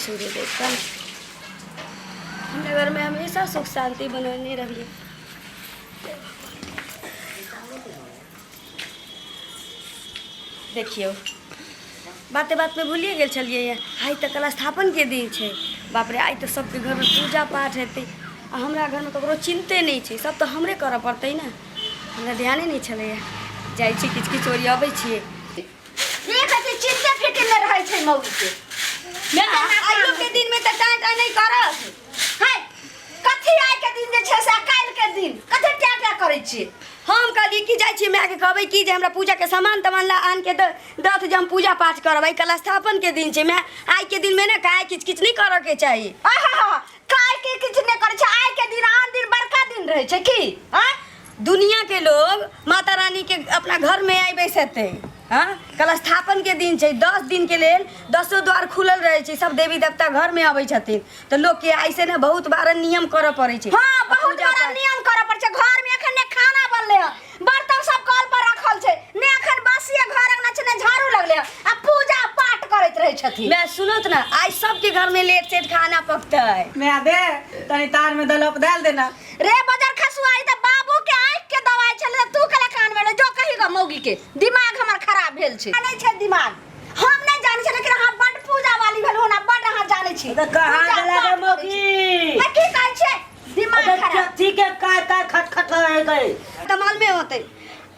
सूर्यदेव हमारे घर में हमेशा सुख शांति बनने रहिए। देखियो बाते बात में भूलिए गए चलिए आई तो कल स्थापन के दिन है। बाप रे आई तो सबके घर में पूजा पाठ हेतै हमरा घर में ककरो चिंते नहीं है। सब तो हमरे करे पड़ते ना, हमरा ध्यान नहीं चले जाई छी किछ किछ ओरी आबै छिए चिंते फिक्र में रहे छै मौगी के मैं आइयो के दिन में त टाटा नहीं करत है। कथी आइ के दिन जे छै से काल के दिन कथी टाटा करै छी। हम कहली कि जाई छी मैं के कहबै कि जे हमरा पूजा के सामान तमान ला आन के दत जे हम पूजा पाठ करबै। कल स्थापन के दिन छै, मैं आई के दिन में ना काय किछ किछ नहीं करे के चाहिए। काय के किछ नहीं करे छै। आई के दिन आन दिन बड़का दिन रहे छै की हां। दुनिया के लोग माता रानी के अपना घर में आई बैसते हाँ। कल स्थापन के दिन है, 10 दिन के लिए 10 द्वार खुलल रहे छै। सब देवी देवता घर में आबै छथिन तो लोग के ऐसे ना बहुत बार नियम करे पड़े छै। हां बहुत बार नियम करे पड़े छै। घर में एखन ने खाना बनले है, बर्तन सब कल पर रखल छै, ने एखन बासिया घर अंगना छै, ने झाड़ू लगले है, आ पूजा पाठ करैत रहे छथिन। मैं सुनत ना आज सबके घर में लेट सेट खाना पकता है। मैं दे तनी तार में दलप डाल देना रे बजर खसुआई त बाबू के आंख के दवाई चले तू कला कान में जो कहीगा मौगी के दिमाग हमर खराब भेल छै। नहीं छै दिमाग हम नहीं जाने छै, लेकिन हां बड पूजा वाली भेल होना बड हां जाने छी। त कहां गेला रे मौगी मैं की कहै छै दिमाग खराब ठीक है काय खटखट है गए तमाल में होते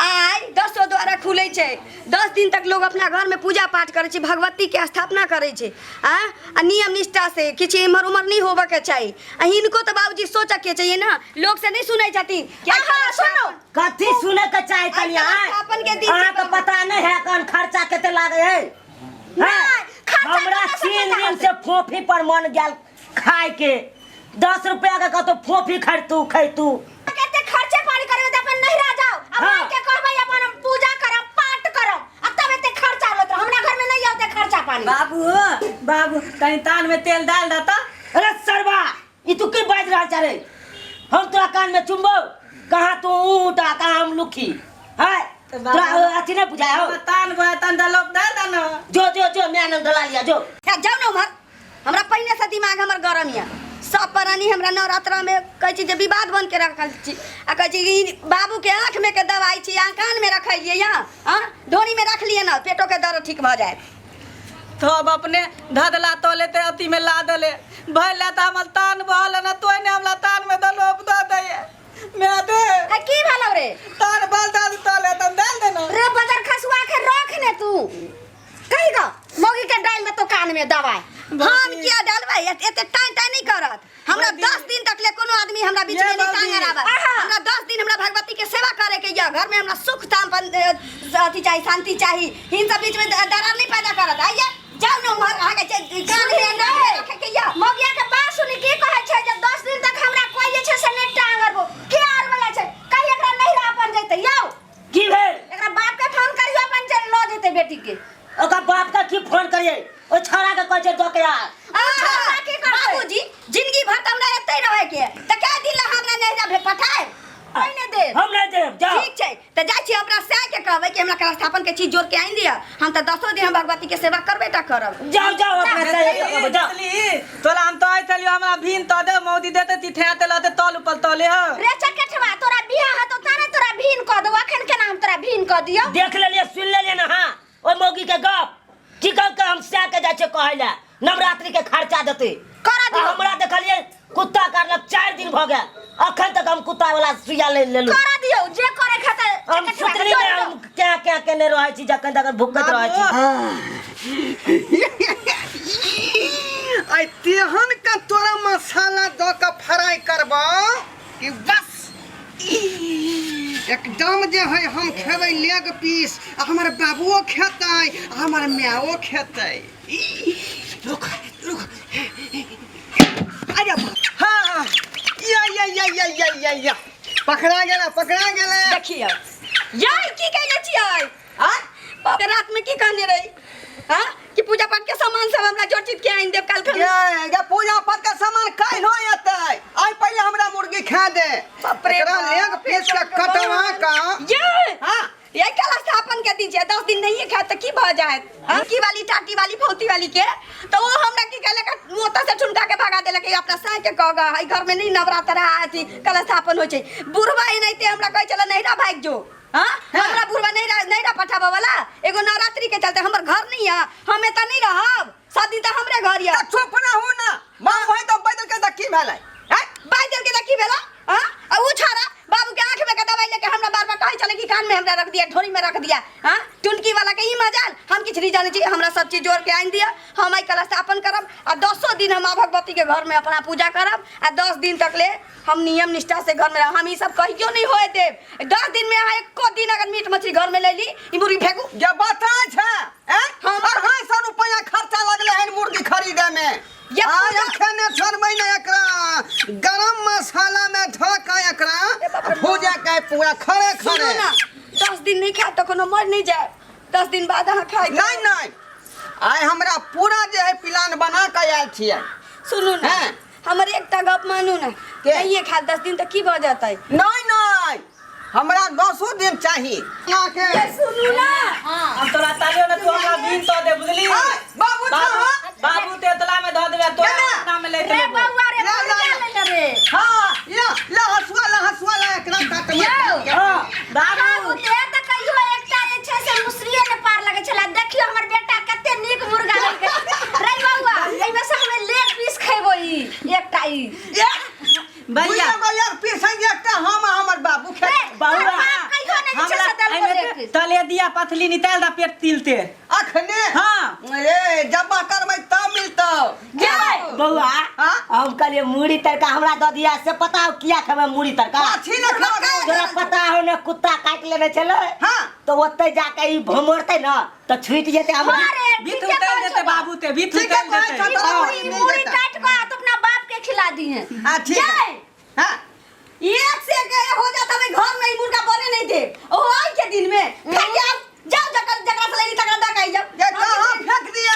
आज 10 द्वारा खुले छै। 10 दिन तक लोग अपना घर में पूजा पाठ करे छै, भगवती के स्थापना करे छै आ नियम निष्ठा से किछ इमर उमर नहीं होबे के चाहिए। इनको तो बाबूजी सोच के चाहिए ना, लोग से नहीं सुनै छथिन क्या। हां सुनो कथी सुने के चाहे तनी स्थापन के दिन हां तो पता नहीं है कौन खर्चा केते लागे है। हमरा 3 दिन से फोफी पर मन गेल खाए के 10 रुपया के कतो फोफी खैतू केते खर्चे पानी करे त अपन नहिरा जाओ अपन के कहबै अपन पूजा करब पाठ करब अब तब एते खर्चा होत हमरा घर में नहीं आते खर्चा पानी। बाबू तनी तान में तेल डाल दता। अरे सरवा ई तू की बाज रहा रे। हम तोरा कान में चुम्बो कहां तू उठा कहां हम लुखी है तोरा अथी नहीं बुझाय हो। तान दलप डाल देना जो मैं न डला लिया जो जाओ ना उमर। हमरा पहिने से दिमाग हमर गरम या सब प्राणी हमरा नवरात्रा में कहै छी जे विवाद बन के रखल छी आ कहै छी कि बाबू के आंख में के दवाई छी कान में रखलिए यहाँ हां ढोरी में रख लिए ना पेटो के दर्द ठीक भ जाए। तो अब अपने धदला तोले ते अति में ला दले भइला त हमर तान बहल न तोय ने हमरा तान में दलोप द दे मैं दे की भालो रे तान बल दाल तोले त डाल देना रे बजर खसुआ के रख ने तू कहीगा मौगी के डाल में तो कान में दवाई हम क्या डालबै एते टाइ नहीं करत। हमरा 10 दिन तक ले कोनो आदमी हमरा बीच में नहीं टांगे रहबा। हमरा 10 दिन हमरा भगवती के सेवा करे के या घर में हमरा सुख ताम अथी चाहिए शांति चाहिए। इन सब बीच में दरार नहीं पैदा करत। आइए जाओ न उमर आगे कान में नहीं रखे के या मौगिया के बात सुनी की कहै छै जे 10 दिन तक हमरा कोई जे छै से नहीं टांगरबो की आर वाला छै कहीं एकरा नहिरा अपन जैते याओ की भेल एकरा बाप के फोन करियो अपन चल लो जेते बेटी के ओका बाप का की फोन करिए ओ छाड़ा के कहै छै तो के यार बाबूजी जिंदगी भर हमरा एते रहे के त क्या दिन हमरा नहिरा पठाए कोई दे हम नहीं दे जाओ ठीक छै त जाय छी अपना से के कहबै कि हमरा कल स्थापन के चीज जोड़ के आइन दिया हम त 10 दिन हम भगवती के सेवा करबेटा करब। जाओ अपना से जाओ तोला हम तो आई चलियो हमरा भीन तो दे मौदी देते तिठा ते लते तल ऊपर तले हो रे चकेठवा तोरा बियाह ह तो तारे तोरा भीन क दो अखन के नाम तोरा भीन क दियो देख लेलिए सुन लेलिए ना। हां ओ मौगी के गप की कह के हम से के जाय छै कहैला नवरात्रि के खर्चा देते करा दियो। हमरा देखलिए कुत्ता काटलक 4 दिन भ गए अखन तक हम कुत्ता वाला सुइया ले लेलु करा दियो जे करे खाता हम सुतली में हम क्या केने रहै छी जखन तक भुकत रहै छी। आई तेहन का तोरा मसाला द के फ्राई करबा कि बस एकदम जे है हम खेबै लेग पीस हमर बाबुओ खेतै हमर माओ खेतै। रुक अरे हां या पकड़ा गेला देखिए यार की कहले छियै हां बाप रात में की कहने रही हां कि पूजा पाठ के सामान सब हमरा जोड़ चीज के आइन देब काल खन ये पूजा पाठ का सामान काल हो जेतै। आई पहले हमरा मुर्गी खा दे बाप रे एकरा लेग पीस के कटवा का ये हां यही कला स्थापन के दीजिए 10 दिन नहीं खाए तो की भ जाए की वाली टाटी वाली भौती वाली के तो वो हमरा की कहले का मोता से ठुनका के भगा देले के अपना साय के कहगा हई घर में नहीं नवरात्र आती कला स्थापन हो छै बुढ़वा ही नहीं ते हमरा कह चला नैरा भाग जो हां हमरा बुढ़वा नैरा पठाबा वाला एगो नवरात्रि के चलते हमर घर नहीं है हम एता नहीं रहब शादी तो हमरे घर या चुप ना हो ना मां होय तो बदल के दकी भेलै हैं बादल के दकी भेला हां आ उ छाड़ा बाबू के आंख में का दवाई लेके हमरा बार-बार कहे चले कि कान में हमरा रख दिया ढोरी में रख दिया हां टुनकी वाला के ई मजाल हम किछ नहीं जाने छी हमरा सब चीज जोड़ के आइन दिया हम आई कलश स्थापन करब आ 10 दिन हम भगवती के घर में अपना पूजा करब आ 10 दिन तक ले हम नियम निष्ठा से घर में हम ई सब कहियो नहीं होए देब 10 दिन में आ एको दिन अगर मीट मछली घर में ले ली ई मुर्गी फेंकू ये बता छै हैं हम 250 रुपया खर्चा लगले है मुर्गी खरीदे में ये आया खाने छोड़बै ने एकरा गरम मसाला में धोका एकरा भुजा के पूरा खड़े सुनो खड़े ना 10 दिन नहीं खा तो कोनो मर नहीं जाए 10 दिन बाद अहाँ खाए नहीं नहीं आय हमरा पूरा जे है प्लान बना के आयल छियै सुनू ना हैं? हमर एकटा गप मानू ना के? नहीं खा 10 दिन तक की भ जातै नहीं नहीं हमरा 10 दिन चाहिए के सुनू ना हम तोरा तालियो न तो हमरा दिन तो दे बुझली बाबू छा बाबू तेतला में धो देबे तो नाम ले रे बउआ रे ला, ला, ले रे हां ला हसुआ एकरा काट में हां बाबू बाबू ते त कहियो एकटा जे छै से मुसरिये ने पार लगे छला देखियो हमर बेटा कते नीक मुर्गा लेके रे बउआ एई में से हमें लेग पीस खेबो ई एकटा ई भैया भैया पीस एकटा हम हमर बाबू खे बउआ कहियो नहीं छै से दल को लेके तले दिया पथली निकाल दा पेट तिलते अखने हां ए जब्बा करबै तब मिलतौ बउआ हां हम कहलिए मुड़ी तड़का हमरा द दिया से पता हो किया खबे मुड़ी तड़का अच्छी न खाओ तोरा पता हो ने कुत्ता काट लेने चले हां तो ओते जाके ई भमरते ना तो छूट जेते हमरा अरे बीत उतर देते बाबू ते बीत उतर देते मुड़ी काट को तो अपना बाप के खिला दी है अच्छी हां एक से के हो जाता मैं घर में ही मुर्गा बने नहीं थे ओ आई के दिन में जाओ जकरा से लेनी तकरा दा कहि जाओ ये कहां फेंक दिया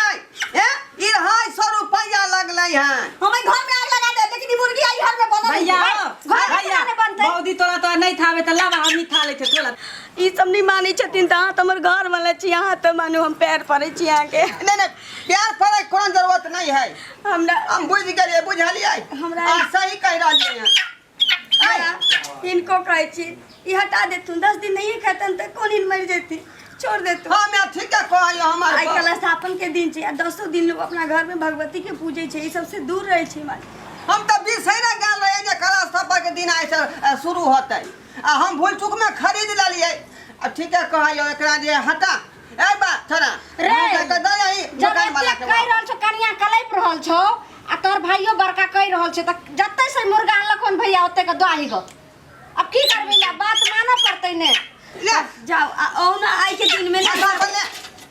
ए ई 250 रुपया लगलै है हमें घर में आग लगा दे लेकिन ई मुर्गी आई घर में बना भैया घर भैया में बनते बौदी तोरा तो नहीं थावे त लावा हम ही खा ले छे तोला ई सब नहीं मानी छथिन त हमर घर वाला छी यहां त मानू हम पैर पड़े छी यहां के नहीं प्यार पड़े कोनो जरूरत नहीं है हमरा हम बुझ गेलिए बुझलिए हमरा आ सही कह रहलिए हैं इनको कहै छी ई हटा देतुन 10 दिन नहीं खेतन त कोन इन मर जेती छोड़ देतु हां मैं ठीक है कहलिए हमार आई कलश स्थापन के दिन छै 10 दिन लोग अपना घर में भगवती के पूजे छै ई सब से दूर रहे छी मां हम त बिसैरा गेल रहे जे कलश स्थापन के दिन ऐसे शुरू होतै आ हम भूल चूक में खरीद लेलिए आ ठीक है कहलिए एकरा जे हटा ए बा छोरा रे के दे आई जब दुकान वाला एते के कह रहल छ कनिया कलैप रहल छ आ तोर भाइयो बड़का कह रहल छ त जत्ते से मुर्गा लखन भैया ओते के दही गो अब की करबे ला बात मानना पड़तै ने ले जाओ औ ना आई के दिन में ना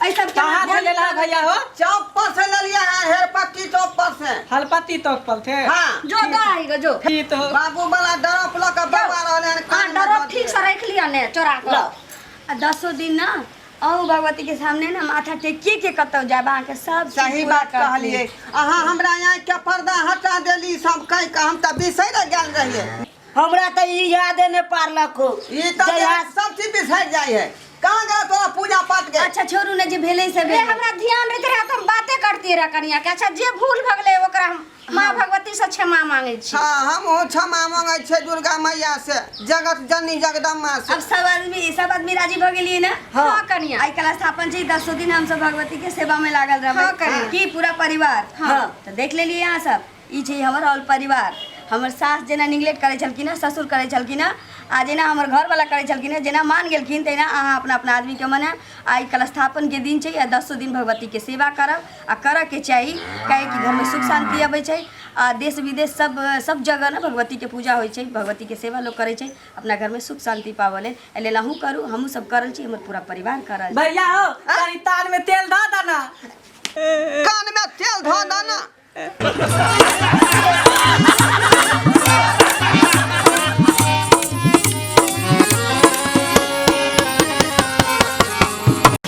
ऐ सब कहां से लेला भैया हो चौक पर से लेलिए है हेरपट्टी चौक पर से हलपति तो पल थे हां जो दही गो जो ई तो बाबू वाला डरप ल के बाबा रहले हां कान डरो में ठीक से रख लिया ने चोरा के आ 10 दिन ना औ भगवती के सामने ना माथा टेकिए के कतौ जाबा के सब चीज सही पूरा बात कहलिए अहाँ हमरा यहाँ के पर्दा हटा देली सब कह के हम त बिसैर गेल रहिए हमरा त ई यादे ने पारलको ई त सब चीज बिसैर जाय है कहां गया तोरा पूजा पाठ के अच्छा छोरू ने जे भेले से रे भेले हमरा ध्यान रहते रहे तो हम बातें करती रह कनिया के अच्छा जे भूल भगले ओकरा मां भगवती से क्षमा मांगे छी हां हम हो क्षमा मांगे छे दुर्गा मैया से जगत जननी जगदम्बा से अब सब आदमी राजी भ गेलिए ना हां कनिया आई कला स्थापन छी 10 दिन हम सब भगवती के सेवा में लागल रहबै हाँ, कनिया। की पूरा परिवार हाँ। तो देख लेलिए यहाँ सब ई छै हमर ऑल परिवार हमर सास जेना निगलेक्ट करे छलखिन ना ससुर करे छलखिन ना आ जेना हमर घर वाला करे छलखिन जेना मान गेलखिन तेना अहाँ अपना अपना आदमी के मने आई कलश स्थापन के दिन छै या 10 दिन भगवती के सेवा करब आ करे के चाही काहे कि घर में सुख शांति आबै छै आ देश विदेश सब जगह ना भगवती के पूजा होइ छै भगवती के सेवा लोग करे छै अपना घर में सुख शांति पावले एले अहूँ करू हमहूँ सब करल छी हमर पूरा परिवार करल भैया हो तनी तान में तेल धा देना कान में तेल धो देना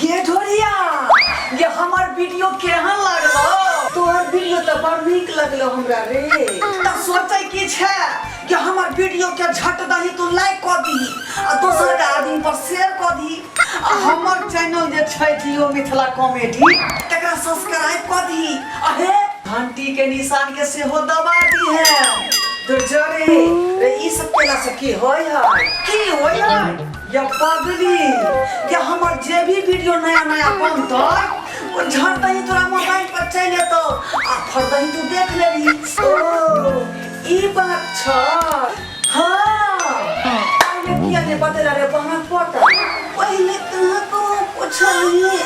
ये ढोरिया ये हमार वीडियो केहन लागलो तोहर वीडियो तो बड़ नीक लगलो हमरा रे त सोचै की छै कि हमर वीडियो के झट दही तू लाइक क दी आ दोसर के आदमी पर शेयर क दी हमर चैनल जे छै जियो मिथिला कॉमेडी तकरा सब्सक्राइब कर दी अहे घंटी के निशान के सेहो दबा दी है तो जरे रे ई सब केला से की होय है या पगली या हमर जे भी वीडियो नया नया बनतै वो झट ही तोरा मोबाइल पर चले तो आ फरदही तू देख लेबी ओ ई बात छ हां पहले किया ने बतेला रे बहन पता पहले कहां को पूछली